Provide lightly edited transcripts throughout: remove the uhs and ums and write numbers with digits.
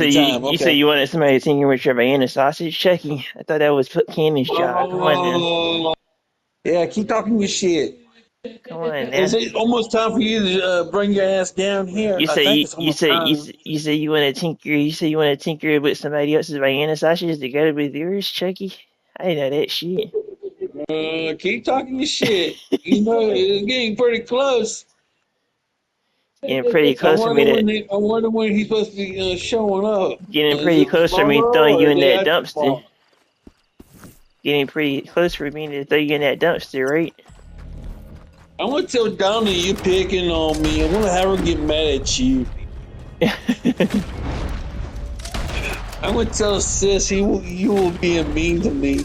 So time. you said Okay. you wanted somebody to tinker with your Vienna sausage, Chucky? I thought that was Cannon's job. Come on now. Oh, yeah, keep talking your shit. Come on Is now. it almost time for you to bring your ass down here? You I say think it's you almost say you time. say, you say you want to tinker. You say you want to tinker with somebody else's Vienna sausages together with yours, Chucky. I didn't know that shit. Keep talking your shit. You know, it's getting pretty close. Getting pretty close for me to I wonder when he's supposed to be showing up. getting Is pretty it close for me tomorrow throwing you or the in day that after dumpster. tomorrow? Getting pretty close for me to throw you in that dumpster, right? I'm gonna tell Donna you picking on me. I'm gonna have her get mad at you. I'm gonna tell Sis you will be mean to me.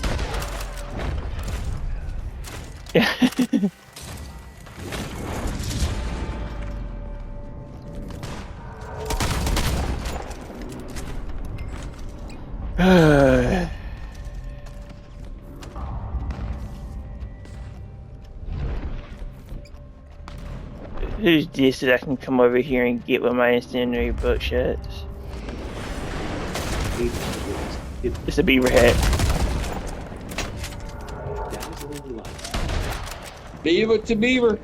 Who's this that I can come over here and get with my incendiary buckshots? It's a beaver hat. Beaver to beaver.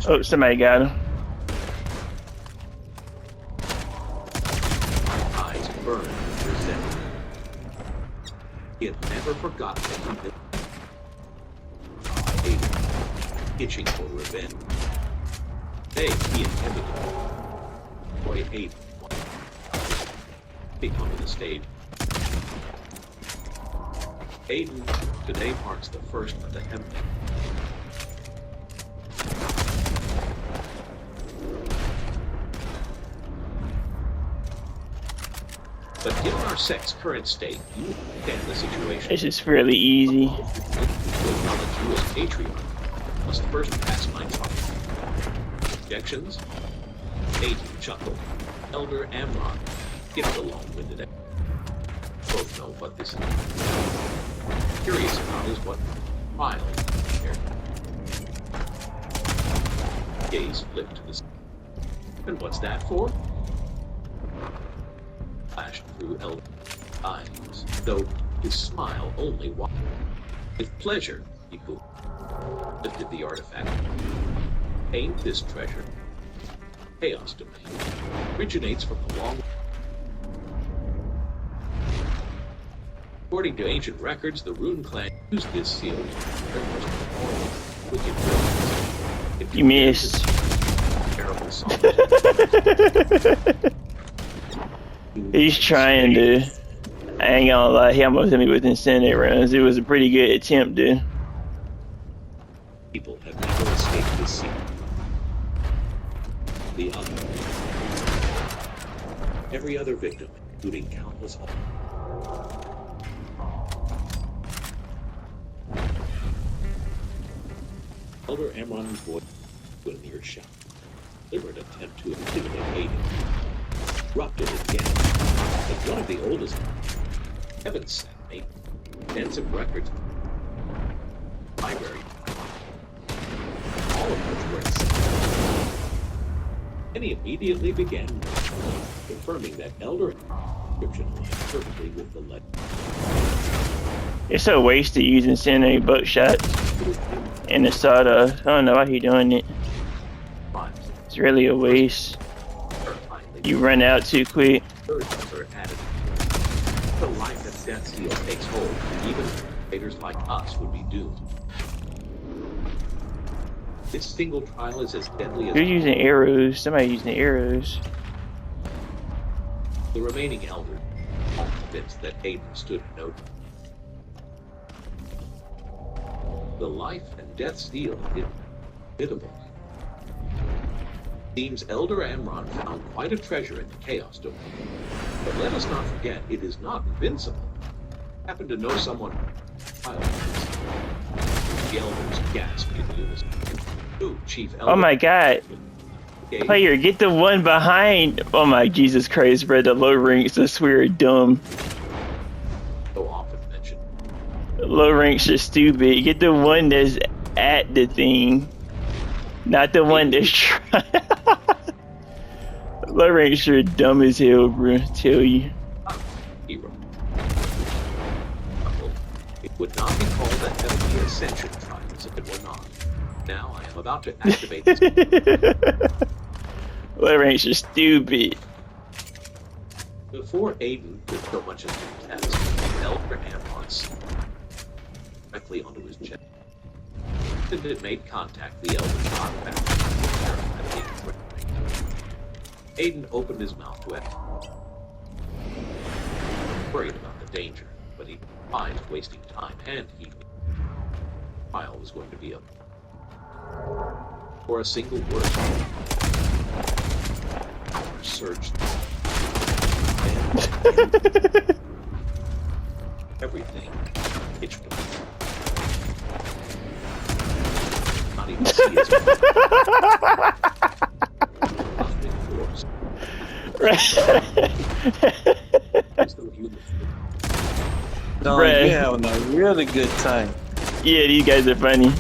Oh, somebody got him. Eyes burned with resentment. He had never forgotten that he had itching for revenge. He intended to boy Aiden becoming the stage. Aiden today marks the first of the hemp. But given our sect's current state, you understand the situation. It's just fairly easy. To acknowledge you as patriarch must first pass my trial. Objections? Aiden chuckled. Elder Amron skipped a long-winded. Both know what this is. Curious about is what trial here. Gaze flipped to the sky. And what's that for? Flashed through Elder's eyes, though his smile only widened. With pleasure, he lifted the artifact. Aimed this treasure. Chaos domain originates from the long. According to ancient records, the Rune clan used this seal to wicked villains. You missed. Terrible song. He's trying to. I ain't gonna lie, he almost hit me with incendiary rounds. It was a pretty good attempt, dude. People have never escaped this sea. The other. Every other victim, including countless others. Elder Amron's voice to a near shout. Deliberate attempt to intimidate Aiden. Erupted again. As one of the oldest heaven sent me extensive records library. All of which were accepted. And he immediately began confirming that Elder description aligned perfectly with the legend. It's so wasted using incendiary buckshots in the sawdust. I don't know why he's doing it. It's really a waste. You run out too quick. The life that Death Seal takes hold, even traders like us would be doomed. This single trial is as deadly as... Who's using arrows? Somebody using arrows. The remaining elders convinced that Aiden stood no. The life and death seal is formidable. Seems Elder Amron found quite a treasure in the Chaos Domain. But let us not forget, it is not invincible. Happen to know someone. The elders gasped in unison. Ooh, Chief Elder. Oh my god. Okay. Player, get the one behind. Oh my Jesus Christ, bro. The low ranks, I swear, are dumb. So often mentioned. Low ranks are stupid. Get the one that's at the thing. Not the one that's trying. Low ranks are dumb as hell, bro. Tell you. Hero. It would not be called the Heavenly Ascension Trials if it were not. Now I am about to activate this. Low ranks are stupid. Before Aiden could so much as contest, Elder Amron directly onto his chest. As it made contact, the Elder shot back. Aiden opened his mouth to ask. Worried about the danger, but he mind wasting time, and he knew the trial was going to be up. For a single word, power surged. And everything itched him. Not even see his nothing force. As though he was No, Bruh. you're having a really good time. Yeah, these guys are funny.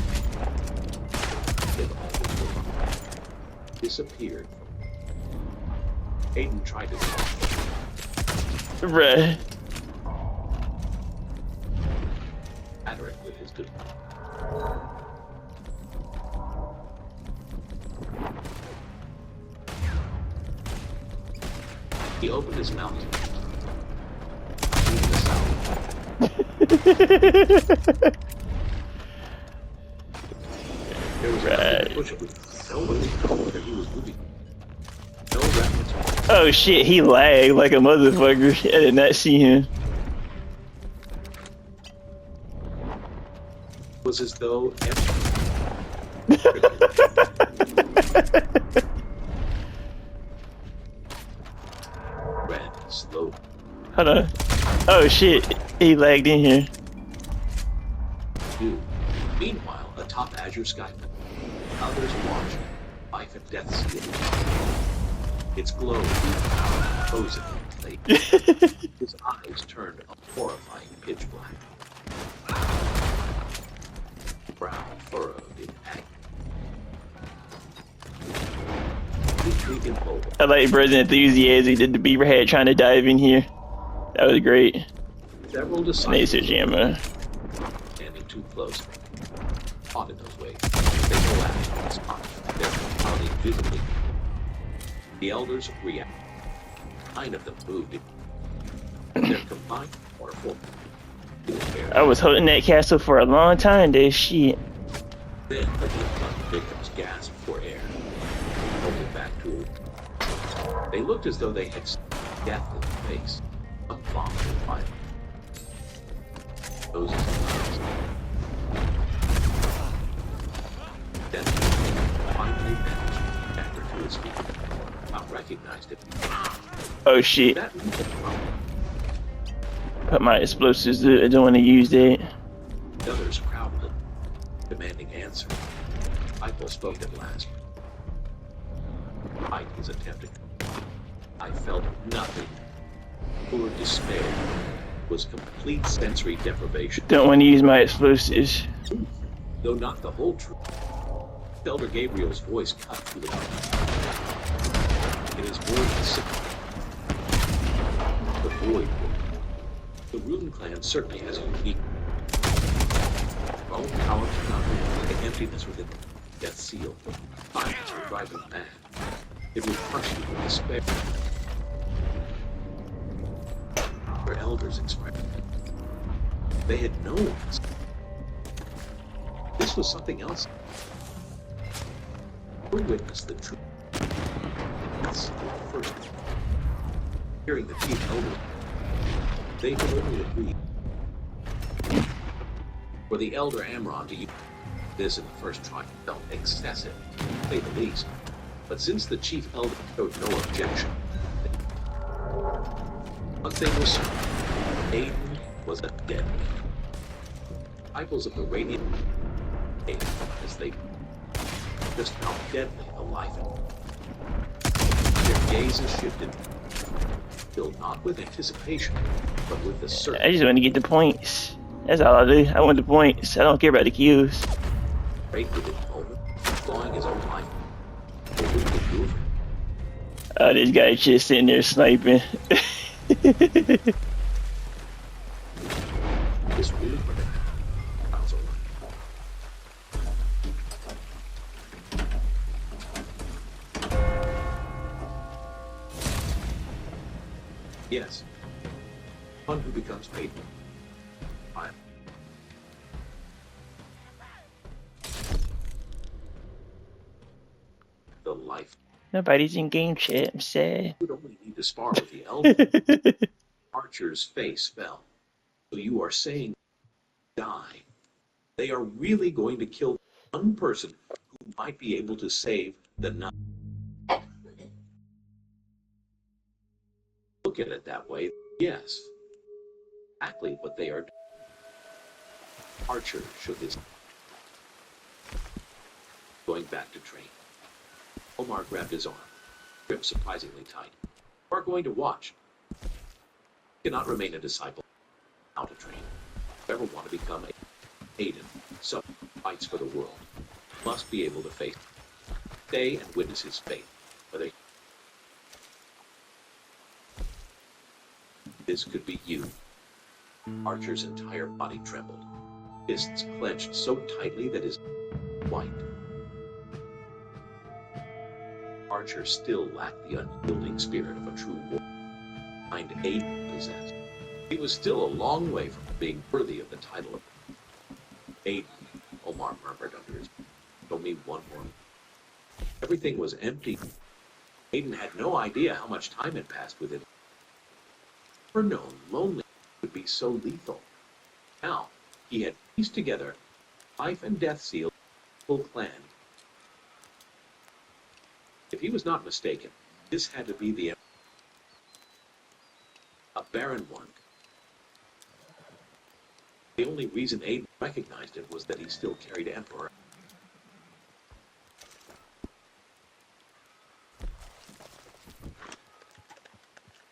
disappeared. Aiden tried to talk. Bruh. Patrick with his good. He opened his mouth. There was Right. no one told that he was moving. No reference. Oh shit, he lagged like a motherfucker. I did not see him. It was as though red, slow. Hold on. Oh shit, he lagged in here. Dude. Meanwhile, atop Azure Sky, others watch life and death seal. Its glow frozen in place. His eyes turned a horrifying pitch black. Brow furrowed in agony. Completely immobile. I like Bro's enthusiasm. He did the beaver head trying to dive in here. That was great. Several Laser disciples jammer. standing too close. Caught in those waves, they collapsed on the spot. Their body visibly. The elders reacted. 9 of them moved in. Their combined power force. I was holding that castle for a long time, this shit. Then the victims gasped for air. Holding back to her. They looked as though they had seen death in the face. Abominable fire. Those eyes. Then finally vanished. After to his feet. I recognized it. Oh shit. That was the problem. Put my explosives. I don't want to use that. The others crowded him, demanding answer. Michael spoke at last. Mike was attempting. I felt nothing. Pure despair was complete sensory deprivation. Don't want to use my explosives. Though not the whole truth. Elder Gabriel's voice cut through the darkness. It is more than simple. The void. The Rune clan certainly has a unique. Our own power cannot remove the emptiness within the death seal. Violence will drive them mad. It will crush you with despair. Their elders expressed. They had known. This was something else. We witnessed the truth. That's the first. Hearing the chief elder. They could only agree for the Elder Amron to use this in the first try felt excessive, to say the least. But since the Chief Elder showed no objection, one thing was certain, Aiden was a dead man. Disciples of the Radiant as they just how deadly the life is. Their gazes shifted, still not with anticipation, but with the certainty. I just want to get the points. That's all I do. I want the points. I don't care about the kills. Right within a moment, clawing his own life. Over the roof. This guy just sitting there sniping. This really protected. Sounds over. Yes. One who becomes faithful. Fine. The life. Nobody's in game chat. I'm sad. You would only need to spar with the elder. Archer's face fell. So you are saying die. They are really going to kill one person who might be able to save the nine. Look at it that way. Yes. Exactly what they are doing. Archer shook his going back to train. Omar grabbed his arm, gripped surprisingly tight. You are going to watch. You cannot remain a disciple. How to train. If you ever want to become a Aiden, someone who fights for the world, must be able to face, stay and witness his fate. Whether this could be you. Archer's entire body trembled, fists clenched so tightly that his white. Archer still lacked the unyielding spirit of a true warrior, kind Aiden possessed. He was still a long way from being worthy of the title of Aiden. Omar murmured under his breath. Show me one more. Everything was empty. Aiden had no idea how much time had passed with it. Never known loneliness would be so lethal. Now he had pieced together life and death seal full clan. If he was not mistaken, this had to be a barren one. The only reason Aiden recognized it was that he still carried Emperor.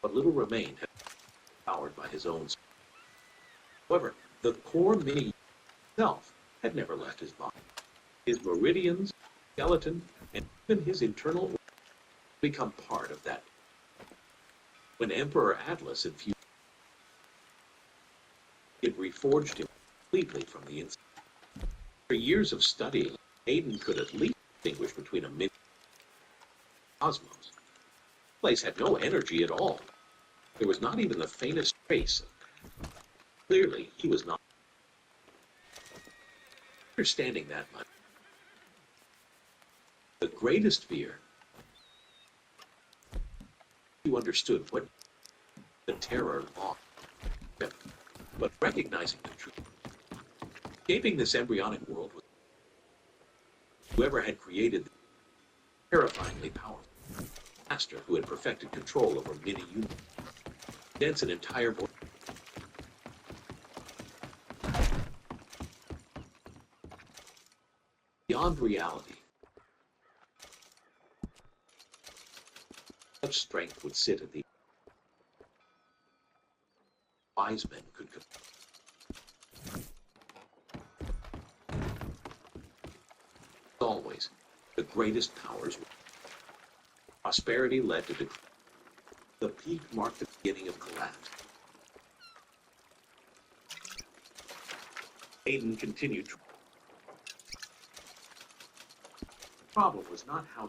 But little remained, powered by his own. However, the core mini itself had never left his body. His meridians, skeleton, and even his internal organs become part of that. When Emperor Atlas infused, it reforged him completely from the inside. For years of studying, Aiden could at least distinguish between a mini cosmos. The place had no energy at all. There was not even the faintest trace. Clearly, he was not understanding that much. The greatest fear, you understood what the terror long, but recognizing the truth. Escaping this embryonic world was whoever had created the terrifyingly powerful master who had perfected control over many units. Dense an entire void. Beyond reality. Such strength would sit at the wise men could always the greatest powers. Prosperity led to decline. The peak marked the beginning of collapse. Aiden continued. The problem was not how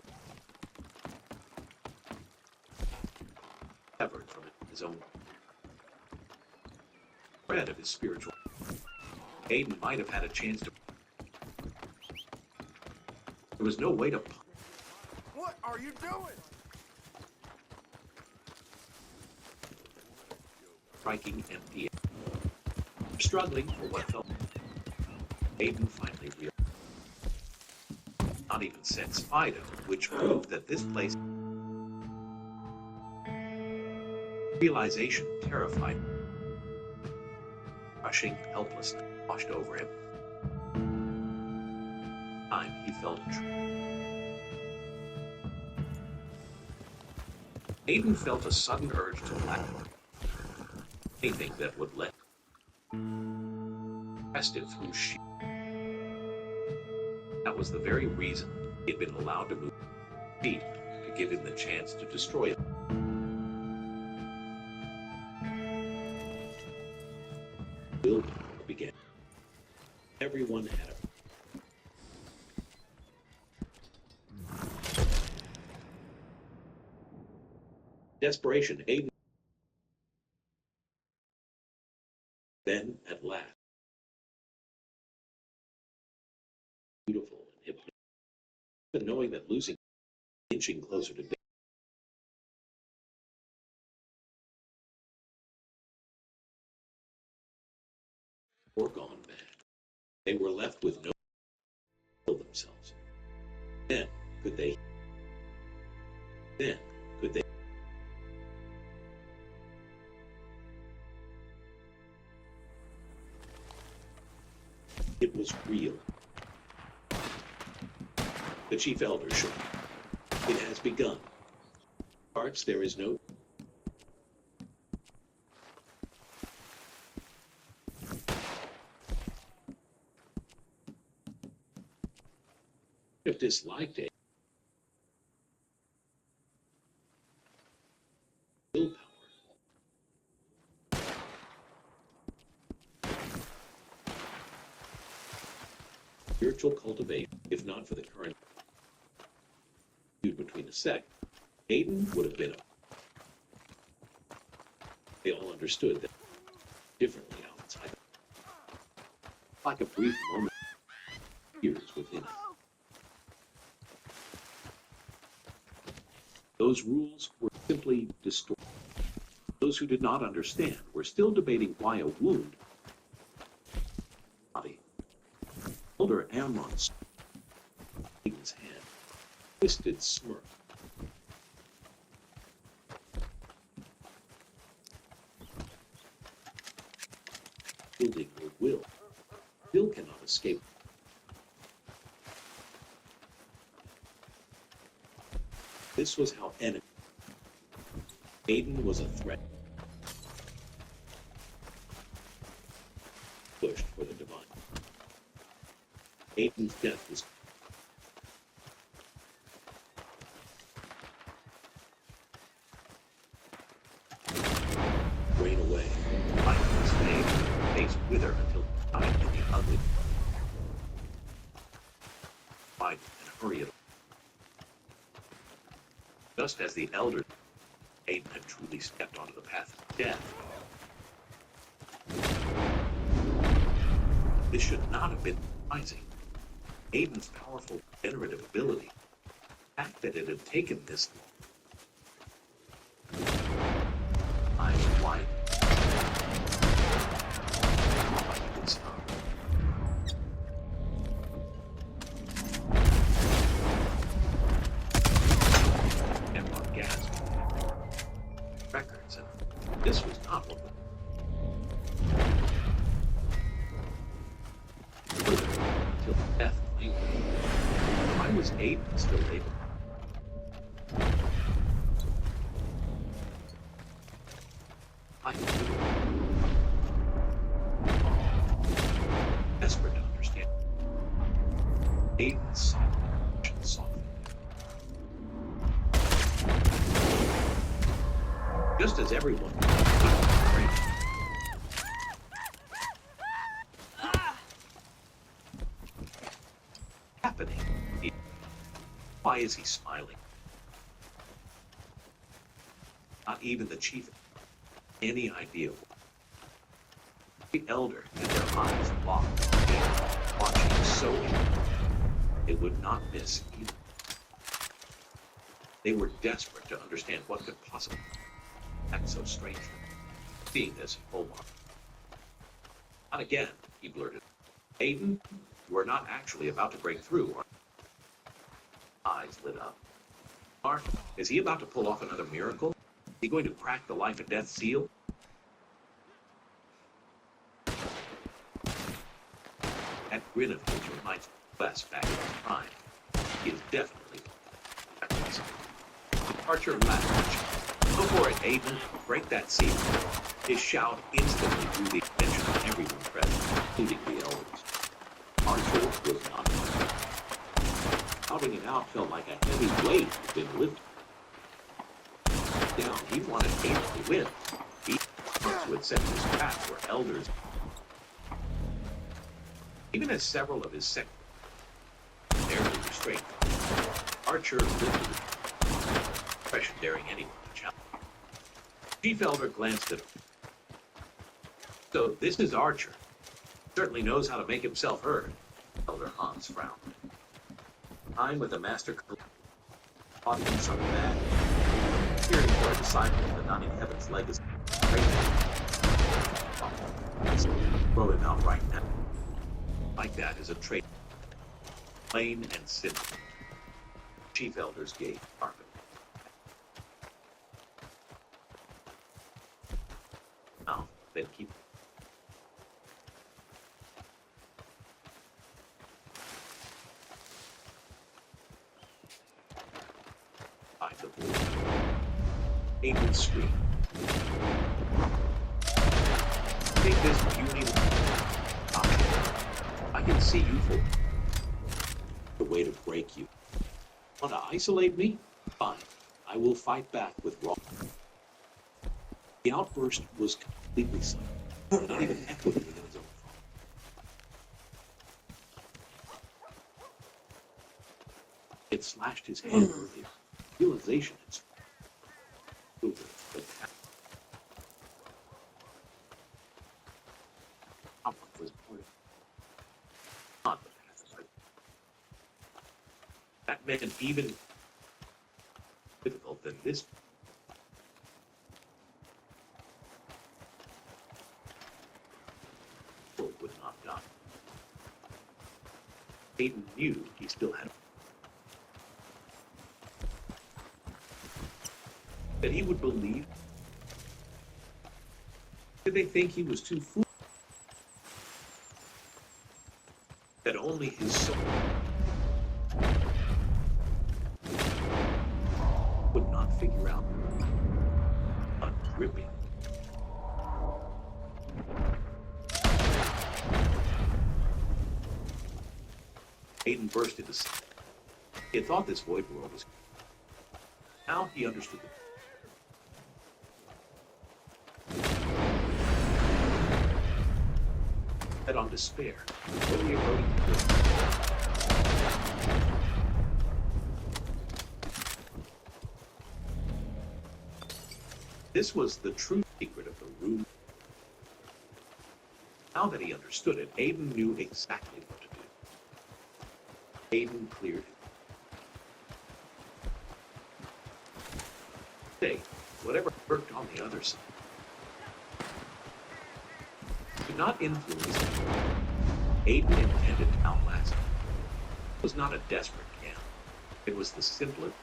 severed from his own thread of his spiritual. Aiden might have had a chance to. There was no way to. What are you doing? striking empty air. Struggling for what felt. Aiden finally realized. Not even since Fido, which proved that this place. Realization terrified him. Crushing helplessness washed over him. Time he felt Aiden felt a sudden urge to laugh. Anything that would let rested through sheer. That was the very reason he had been allowed to move feet to give him the chance to destroy it. Building began. Everyone had a desperation. Aiden. Then, at last, beautiful and hypnotic, but knowing that losing, inching closer to death, were gone mad. They were left with no kill themselves. Then could they? Then could they? It was real. The Chief Elder shook. It has begun. Hearts, there is no. If disliked it. Willpower. Spiritual cultivation, if not for the current feud between the sect, Aiden would have been a. They all understood that differently outside. Like a brief moment, years within it. Those rules were simply distorted. Those who did not understand were still debating why a wound. Body. Elder Amron's Aiden's hand, twisted smirk. Building her will. Still cannot escape. This was how enemy. Aiden was a threat. Pushed for the divine. Aiden's death was. Rain away. Lightning's fade. Face wither until died in the ugly. Find and hurry it. Just as the elder, Aiden had truly stepped onto the path of death. This should not have been surprising. Aiden's powerful generative ability, the fact that it had taken this long. Eyes wide. He would stop. Emma gasped. Records, and this was not what until death claimed him. Why was Aiden still able? I desperate to understand. Aiden softened. Just as everyone happening. Why is he smiling? Not even the chief. Any idea. The elder had their eyes locked, watching so it would not miss either. They were desperate to understand what could possibly act so strangely. Seeing this, Omar. Not again, he blurted. Aiden, you are not actually about to break through. Eyes lit up. Omar, is he about to pull off another miracle? Is he going to crack the life and death seal? That grin of his reminds me of Wes back in his prime. He is definitely Archer laughed. Go for it, Aiden. Break that seal. His shout instantly drew the attention of everyone present, including the elders. Archer was not moved. Shouting it out felt like a heavy weight had been lifted. Down, he wanted Aiden to win. He would set his path for elders. Even as several of his second barely restrained, Archer lifted pressure daring anyone to challenge. Chief Elder glanced at him. So this is Archer. Certainly knows how to make himself heard. Elder Hans frowned. Time with the master taught him some bad. Fearing for a disciple of the None in Heaven's legacy. Throw him out right now. Like that is a trait. Plain and simple. Chief Elder's gate carpet. Now, then keep. By the board. Aiden screamed. Take this puny. I can see you for the way to break you. Want to isolate me? Fine. I will fight back with raw. The outburst was completely silent, not even echoing within his own thought. It slashed his hand earlier. Realization had over the path. Someone was pointing. Not the path. That meant even difficult than this. Would not die. Aiden knew he still had that he would believe. Did they think he was too foolish? That only his soul would not figure out ungripping. Aiden burst into silence. He had thought this void world was. Now he understood it. Fed on despair, slowly eroding the earth. This was the true secret of the room. Now that he understood it, Aiden knew exactly what to do. Aiden cleared it. Say, whatever worked on the other side could not influence him. Aiden intended to outlast him. It was not a desperate camp. It was the simplest.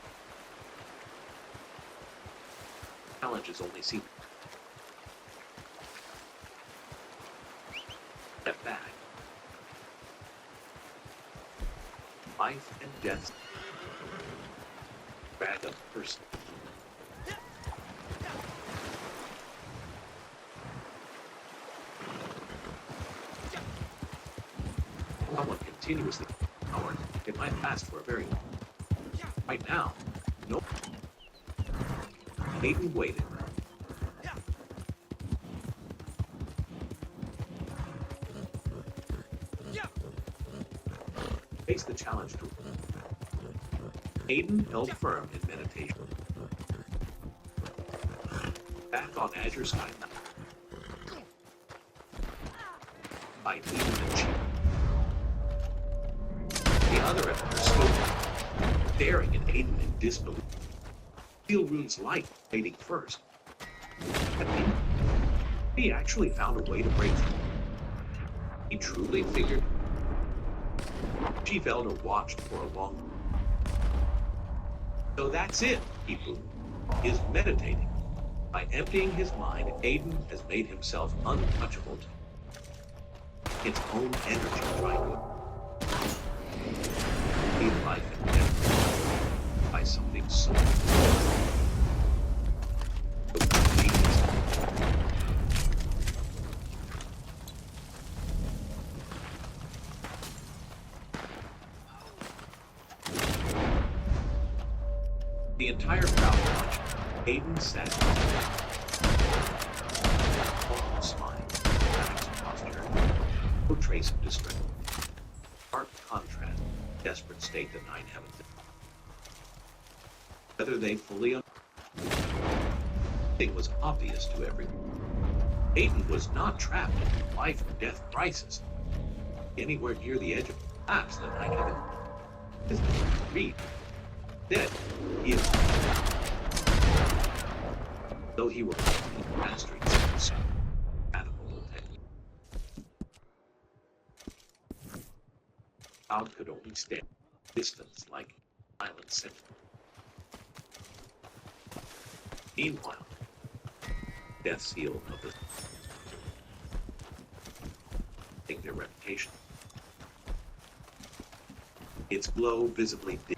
Challenges only seemed. Step back. Life and death. Drag a person. Someone continuously powered. It might last for a very long. Right now, no. Aiden waited. Face the challenge to Aiden held firm in meditation. Back on Azure Sky. By leading the chief. The other editor stood, staring at Aiden in disbelief. Steel Rune's light fading first. At me, He actually found a way to break through. He truly figured. Chief Elder watched for a long time. So that's it, he boomed. Is meditating. By emptying his mind, Aiden has made himself untouchable to its own energy trying to lead life and death by something so the entire crowd watched. Aiden sat smiling, relaxed posture, no trace of distress. Stark contrast, desperate state that Nine Heavens. Whether they fully understood was obvious to everyone. Aiden was not trapped in a life or death crisis. Anywhere near the edge of collapse that Nine Heavens is read. Dead, he is. Though he were mastering some animal technique. Cloud could only stand distance like island sentinel. Meanwhile, Death Seal of the take their reputation. Its glow visibly dim.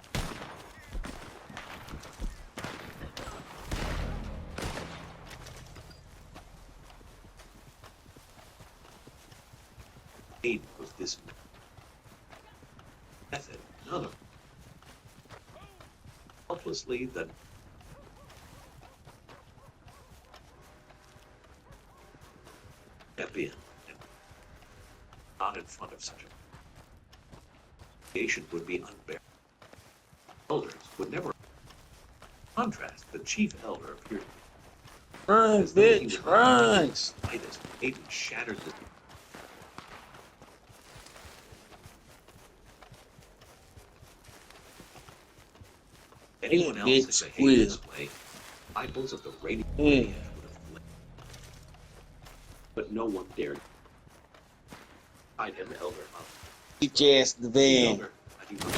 Aiden was this method, none of helplessly the step in and not in front of such a creation would be unbearable. Elders would never contrast. The chief elder appeared Run, as though he bitch, would run! the slightest. Aiden shattered the anyone else Bitch, that behaved this way, disciples of the radiant Yeah. would have fled. But no one dared. Hide him, Elder. Get your ass in the van. Elder, I do not.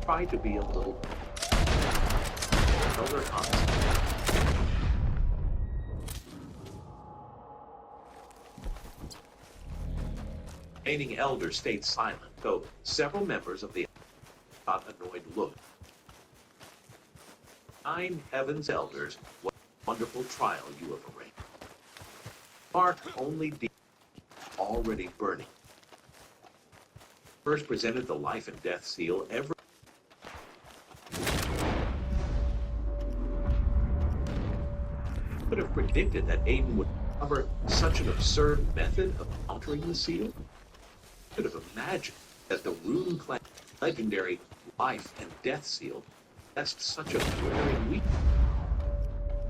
Try to be a little. Elder Hans. Remaining elder stayed silent, though several members of the got annoyed look. Nine Heavens elders, what a wonderful trial you have arranged. Mark only deep, already burning. First presented the life and death seal ever. Could have predicted that Aiden would cover such an absurd method of countering the seal. Could have imagined that the rune clad legendary life and death seal possessed such a glaring weakness.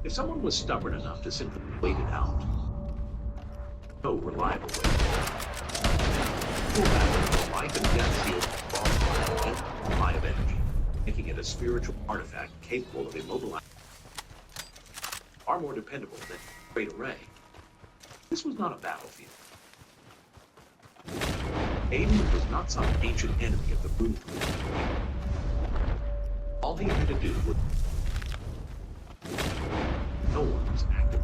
If someone was stubborn enough to simply wait it out, no reliable way. Pull back the life and death seal from a high of energy, making it a spiritual artifact capable of immobilizing, far more dependable than a great array. This was not a battlefield. Aiden was not some ancient enemy of the Boon. All he had to do was... No one was active.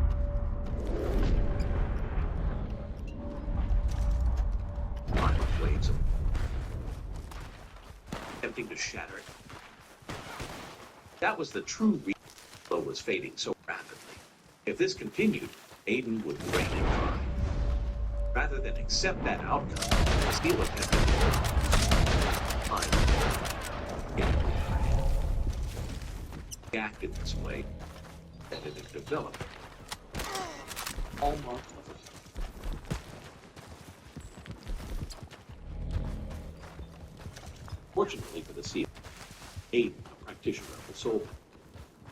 Violent waves of... attempting to shatter it. That was the true reason the flow was fading so rapidly. If this continued, Aiden would drain and dry. Rather than accept that outcome, Steel attempted he acted this way, and it had developed hallmark of it. Fortunately for the Seal, Aiden, a practitioner of the soul,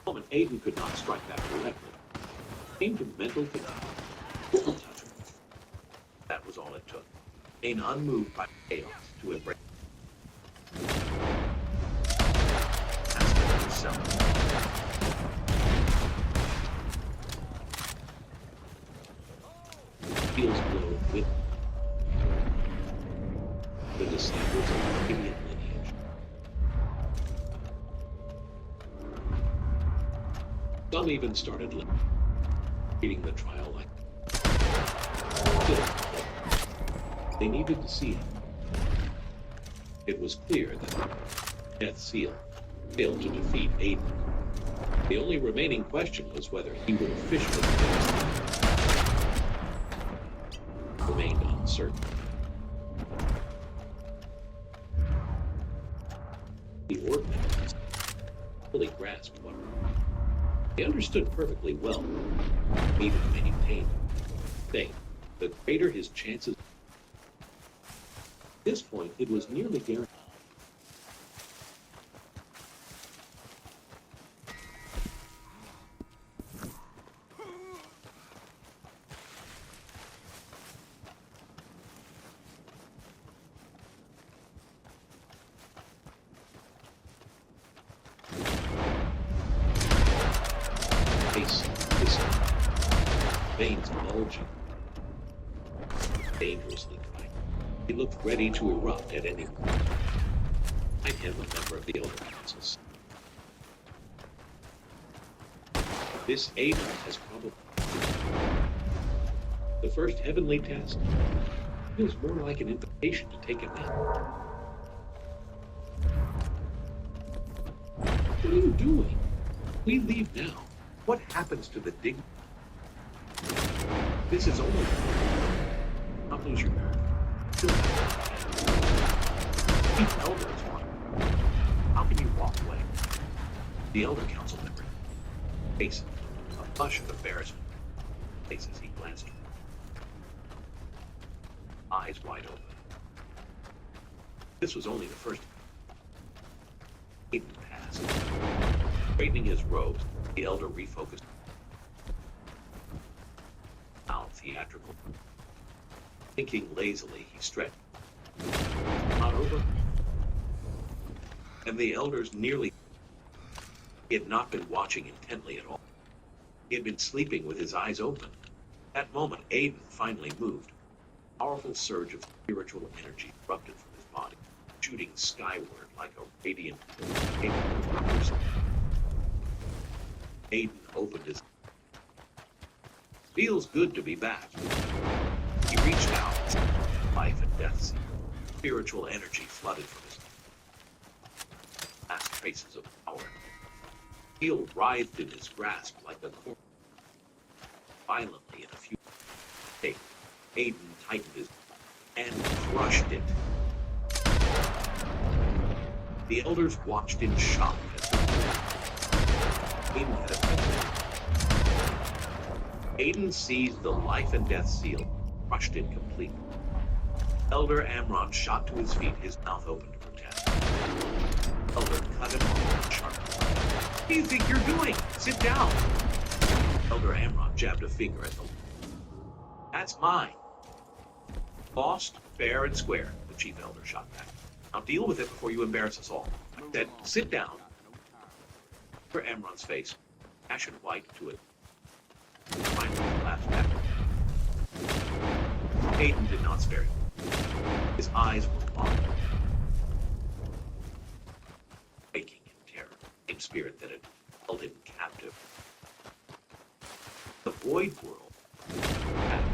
the moment Aiden could not strike back directly, came to mental control. That was all it took. Aiden, unmoved by chaos, to embrace himself. Feels blown with the descendants of Indian lineage. Some even started reading the trial like they needed to see him. It was clear that Death Seal failed to defeat Aiden. The only remaining question was whether he would officially remained uncertain. The ordinance fully grasped what he understood perfectly well, even maintained. Saying, the greater his chances. At this point, it was nearly guaranteed. Veins bulging, dangerously dry. He looked ready to erupt at any moment. I am a member of the Elder Councils. This Aiden has probably the first heavenly test. Feels more like an invitation to take him in. What are you doing? We leave now. What happens to the dignity? This is over. Don't lose your nerve. Each elder is one. How can you walk away? The Elder Council member faces a flush of embarrassment. Faces he glanced at. Eyes wide open. This was only the first. Aiden passed. Straightening his robes, the elder refocused. Now theatrical. Thinking lazily, he stretched. Not over. And the elders nearly. He had not been watching intently at all. He had been sleeping with his eyes open. At that moment, Aiden finally moved. A powerful surge of spiritual energy erupted from his body, shooting skyward like a radiant. Aiden opened his. Feels good to be back. He reached out. Life and death seal. Spiritual energy flooded from his last traces of power. Steel writhed in his grasp like a cork. Violently in a few. Aiden tightened his and crushed it. The elders watched in shock as Aiden had Aiden seized the life and death seal, crushed it completely. Elder Amron shot to his feet, his mouth open to protest. Elder cut him off sharply. What do you think you're doing? Sit down. Elder Amron jabbed a finger at the. That's mine. Lost, fair, and square, the chief elder shot back. Now deal with it before you embarrass us all. I said, sit down. For Amron's face, ashen white to it. Finally, laughed back. Aiden did not spare him. His eyes were long. Quaking in terror, same spirit that had held him captive. The void world had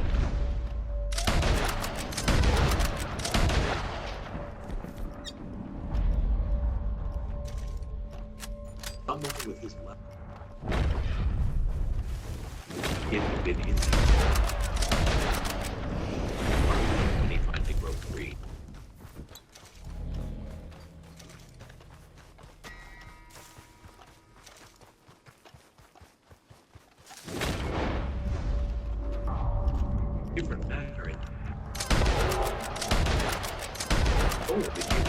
someone with his left. It had been in there. When he finally broke free. Different matter in oh, did you?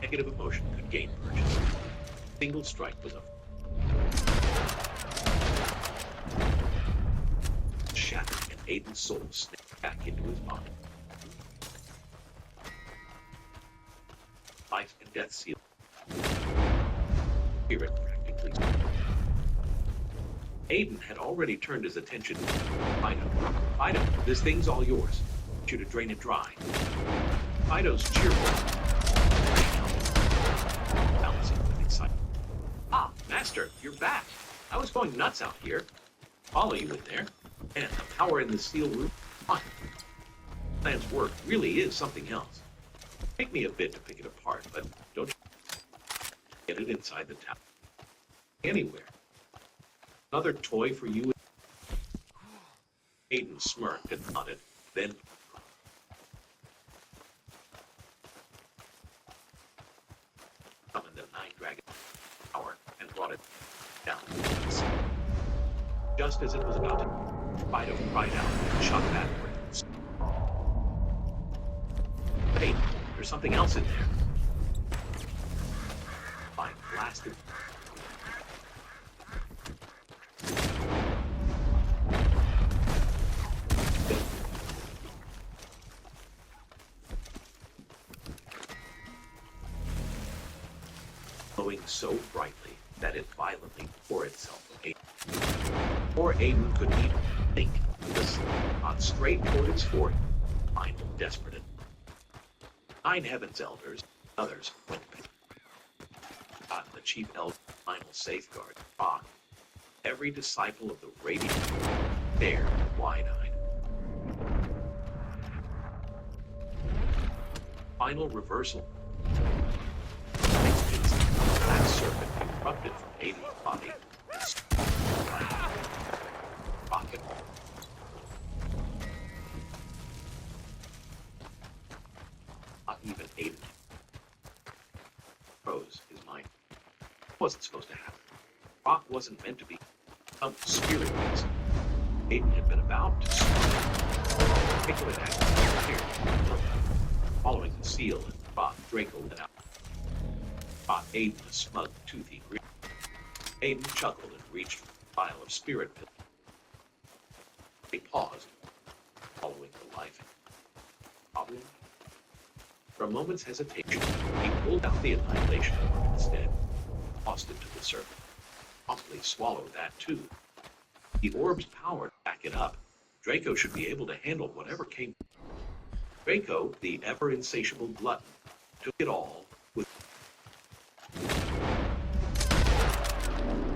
Negative emotion could gain purchase. Single strike was a shattered and Aiden's soul snapped back into his body. Life and death seal. Spirit practically. Aiden had already turned his attention to Fido. Fido, this thing's all yours. I want you to drain it dry. Fido's cheerful, bouncing with excitement. Ah, Master, you're back. I was going nuts out here. Follow you in there. And the power in the steel roof. Fine. Plan's work really is something else. Take me a bit to pick it apart, but don't get it inside the tower. Anywhere. Another toy for you. Aiden smirked and nodded, then summoned the Nine Dragon Tower and brought it down. Just as it was about to, Fido cried out and shot backwards. Hey, there's something else in there. Fine, blasted. Glowing so brightly that it violently tore itself from Aiden. Before Aiden could even think, the sun shot straight toward its fort. Final desperate. 9 Heaven's Elders, others went back. The chief elder, final safeguard, Rock. Every disciple of the Radiant, bare and wide-eyed. Final reversal. Black serpent erupted from Aiden's body. Rocket. Not even Aiden. Froze his mind. It wasn't supposed to happen. Rock wasn't meant to be some spirit beast. Aiden had been about to articulate act here. Following the seal and Rock, Draco let out. Rock Aiden a smug, toothy grin. Aiden chuckled and reached for the vial of spirit pill. He paused, following the life. Problem? For a moment's hesitation, he pulled out the annihilation orb instead, tossed it to the serpent. Promptly swallowed that too. The orb's power to back it up. Draco should be able to handle whatever came. Draco, the ever insatiable glutton, took it all with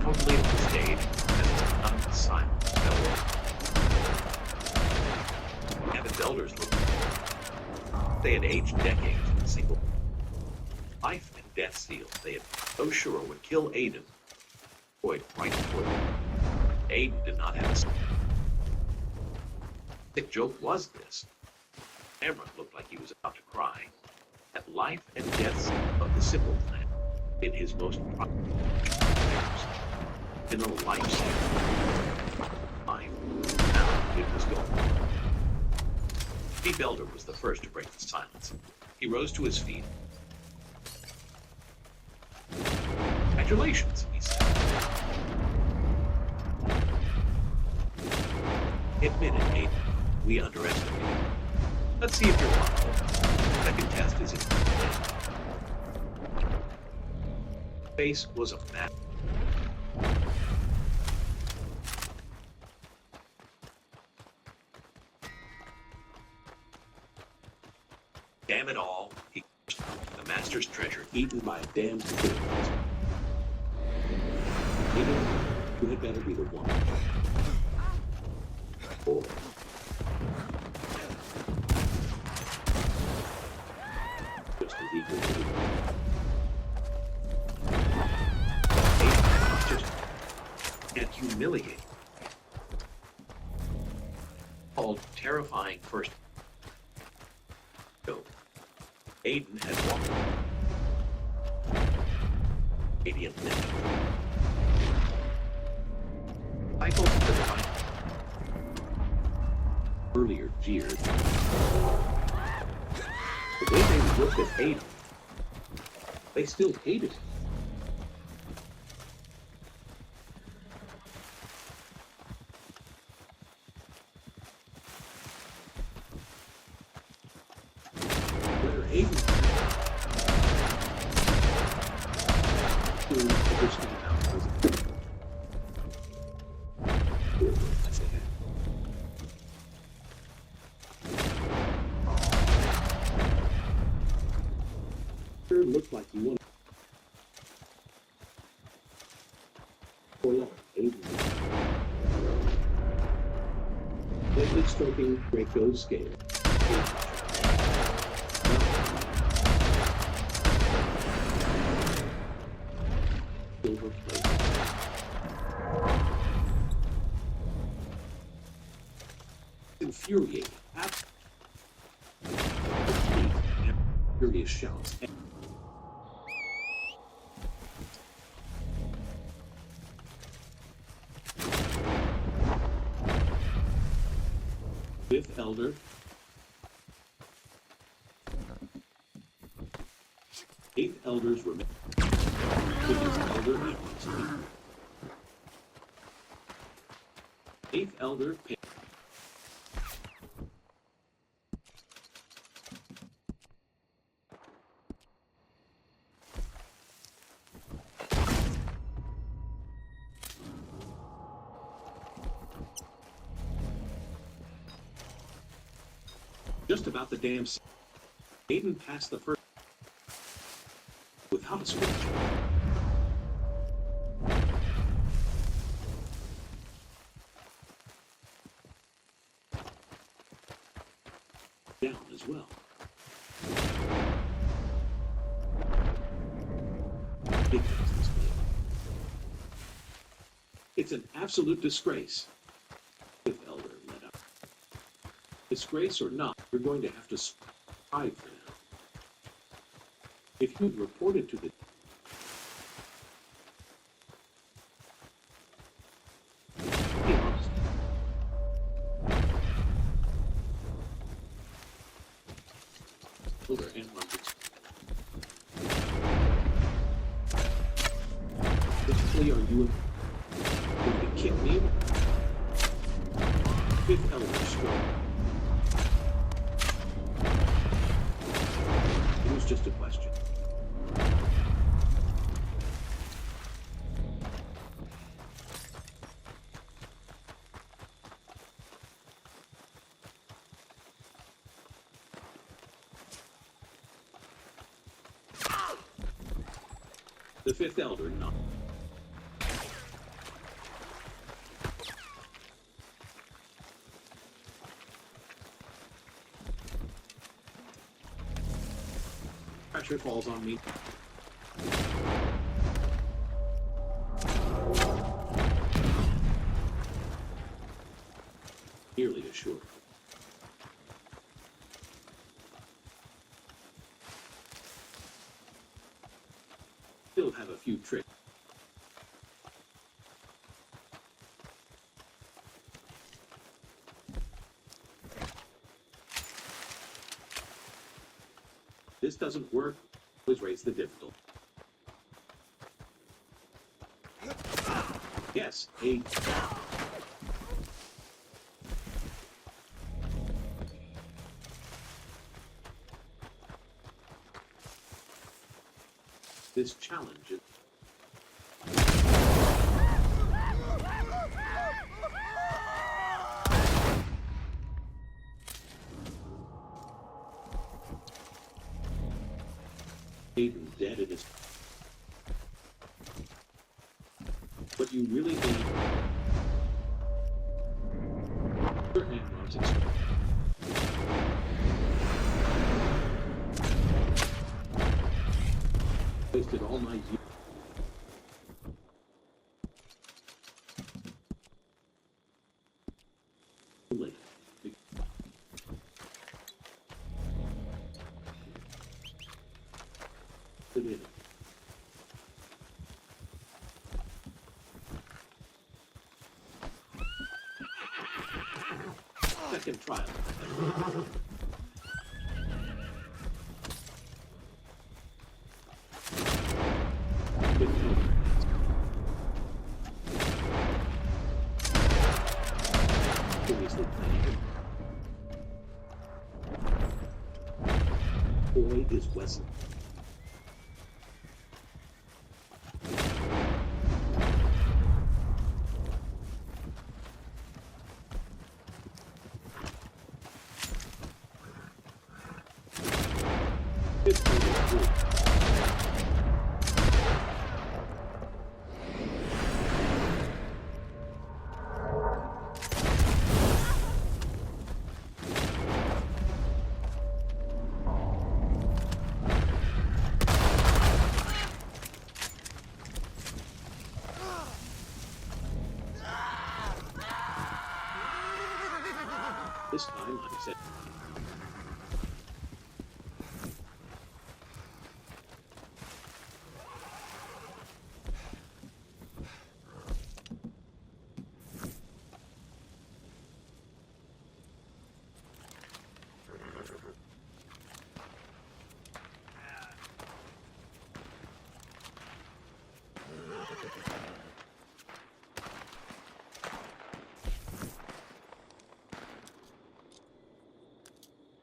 totally at the stage as his unsilent fellow. Heaven's Elders looked. They had aged decades in a single life and death seal. They had so sure would kill Aiden. Right before them. Aiden did not have a sick joke was this. Cameron looked like he was about to cry. That life and death of the simple plan in his most in a lifesaver. Now it was gone. Chief Elder was the first to break the silence. He rose to his feet. Congratulations, he said. Admit it, Aiden. We underestimated you. Let's see if you're wrong. Second test is in. Face was a map. Damn it all, the master's treasure eaten by a damn spirit. Aiden, you had better be the one. Or just a legal move. Aiden just and humiliating. Called terrifying first. Aiden had walked radiant living. Cycle to the divine. Earlier jeered. The way they looked at Aiden, they still hated him. Oil, Aiden. Liquid stroking Draco scale. Silver plate. Infuriating. Furious shouts. Fifth Elder. Eighth Elders remain. Fifth Elder Ambrose. Eighth Elder. Just about the damn. Aiden passed the first without a scratch. Down as well. It's an absolute disgrace. Fifth Elder let up. Disgrace or not, you're going to have to strive for now. If you'd reported to the Elder and Roberts. Basically, are you going to kill me? Fifth Elder strong. It was just a question. The Fifth Elder not. Pressure falls on me. Nearly assured. Still have a few tricks. This doesn't work, always raise the difficulty. Yes, a... This challenge is... Aiden dead in his... What you really need... And Ron's wasted all my youth. Late. Put in. Second trial. Seriously planned. Boy is Wesley. This time I said.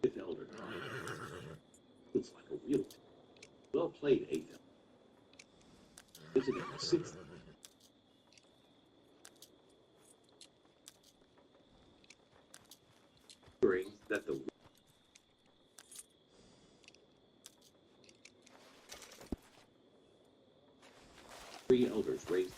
Fifth Elder looks like a real team. Well played, Eighth Elder. Visiting the sixth. That the three elders raised.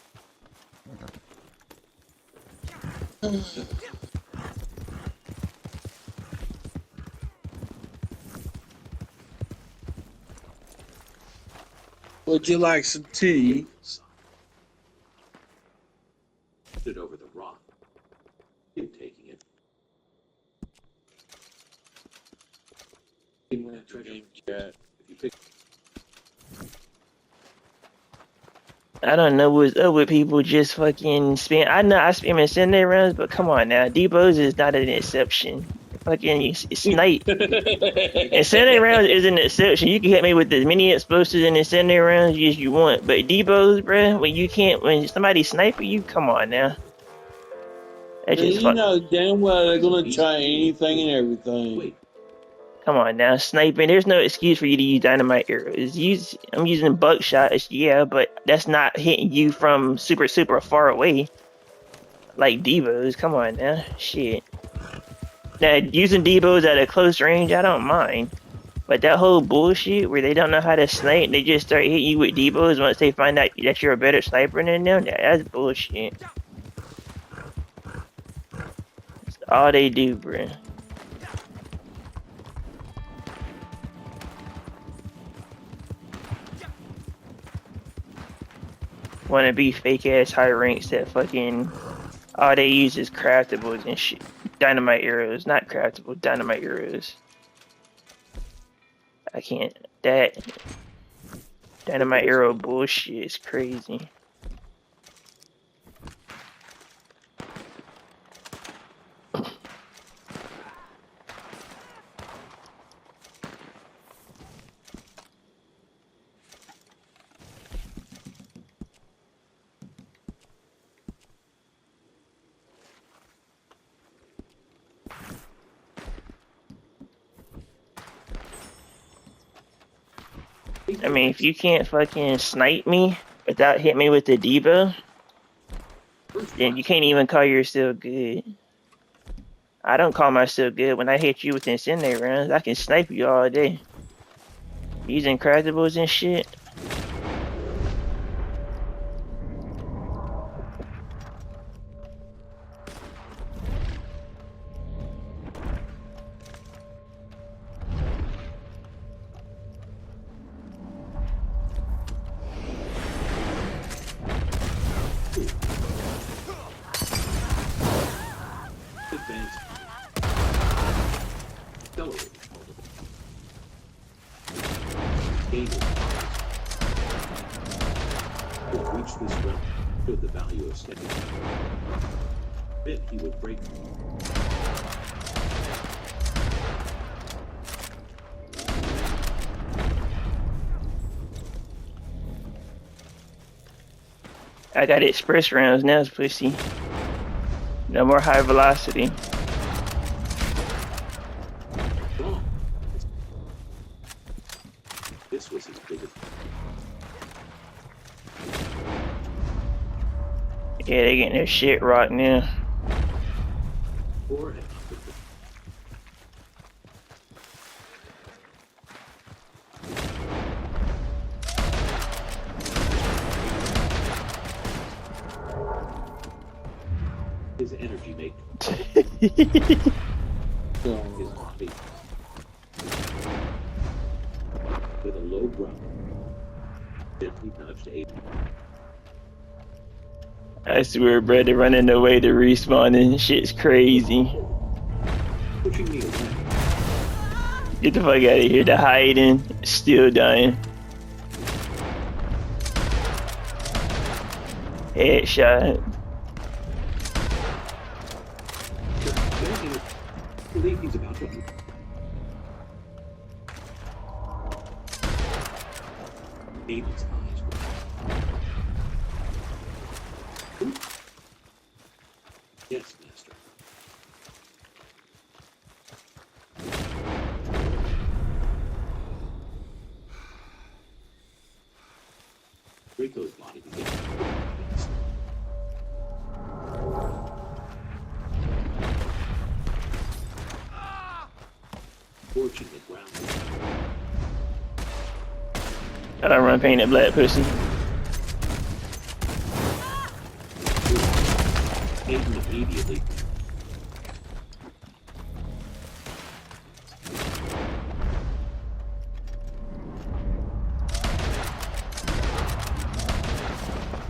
Would you like some tea? Stood over the rock. Him taking it. Game chat. If you pick I don't know what's up with people just fucking spam. I know I spam incendiary rounds, but come on now, Debo's is not an exception. Fucking snipe. Incendiary rounds is an exception. You can hit me with as many explosives and incendiary rounds as you want, but Debo's, bruh, when somebody sniping you, come on now. That And just you know damn well they're gonna try anything and everything. wait, Come on now, sniping. There's no excuse for you to use dynamite arrows. I'm using buckshot, yeah, but that's not hitting you from super far away. Like Debo's, come on now, shit. Now using Debo's at a close range, I don't mind. But that whole bullshit where they don't know how to snipe, they just start hitting you with Debo's once they find out that you're a better sniper than them. That's bullshit. That's all they do, bruh. Wanna be fake ass high ranks that fucking all they use is craftables and shit. Dynamite arrows, not craftable, dynamite arrows. I can't. That dynamite arrow bullshit is crazy. I mean, if you can't fucking snipe me without hitting me with the Debo, then you can't even call yourself good. I don't call myself good when I hit you with incendiary rounds. I can snipe you all day. Using craftables and shit. advance. Accelerate. Gain. To reach this realm, showed the value of stepping. Then he would break. I got express rounds now, pussy. No more high velocity. Wrong. This was his biggest. Yeah, they getting their shit rocked now. Or an opposite. His energy make his body with a low growl. Gently nudged Aiden. I swear, bro, they're running away to respawn and shit's crazy. pushing me away. Get the fuck out of here. The hiding, still dying. Headshot. I believe he's about to. David's eyes were. Ooh. Yes, master. Rico's body began to move. Torching the ground. I don't run painted black pussy. Aiden immediately.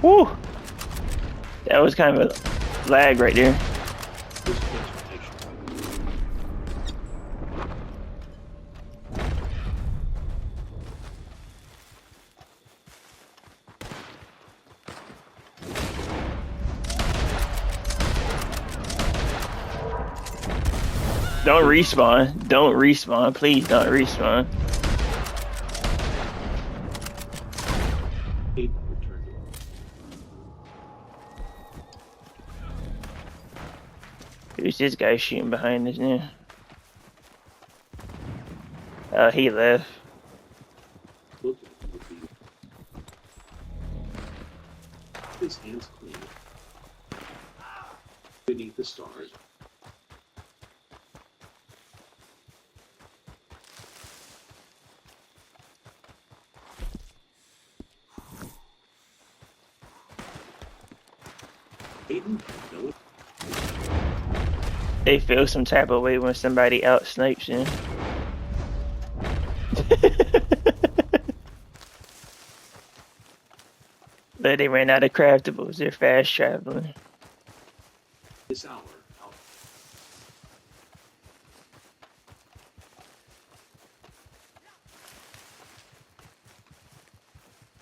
Woo! That was kind of a lag right there. Don't respawn. Don't respawn. Please don't respawn. Aiden returned to Who's this guy shooting behind us now? Oh, he left. look at his hands clean. Beneath the stars. Aiden, no. They feel some type of way when somebody out snipes him. But they ran out of craftables. They're fast traveling. This hour, out.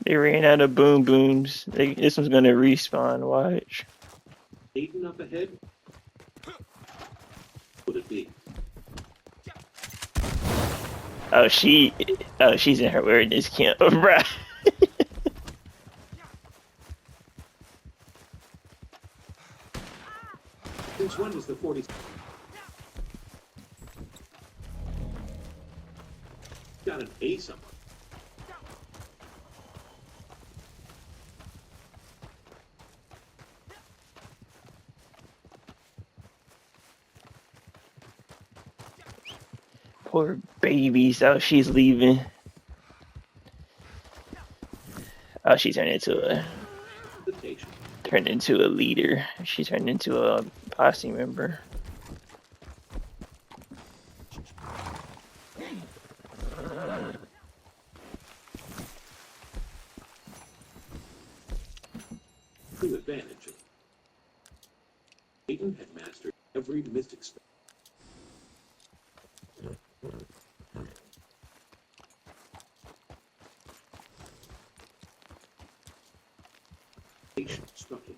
They ran out of boom booms. This one's gonna respawn. Watch. Aiden up ahead. Would it be? Oh, she's in her weirdness camp, bruh. Since when does the 40s? Got an A somewhere. Poor babies. Oh, she's leaving. Oh, she turned into a leader. She turned into a posse member. To advantage. Aiden had mastered every mystic spell. Patient struck him.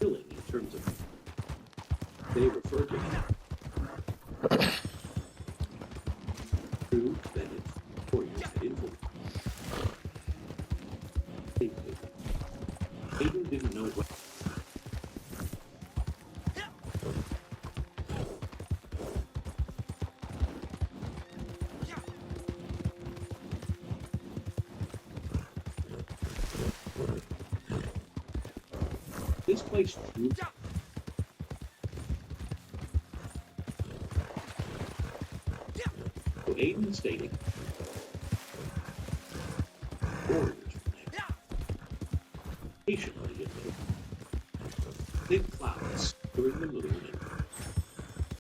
Killing in terms of they refer to him. True, that is, 4 years at influence. Aiden didn't know what. This place true. So Aiden stating, warriors patiently at the big clouds during the moon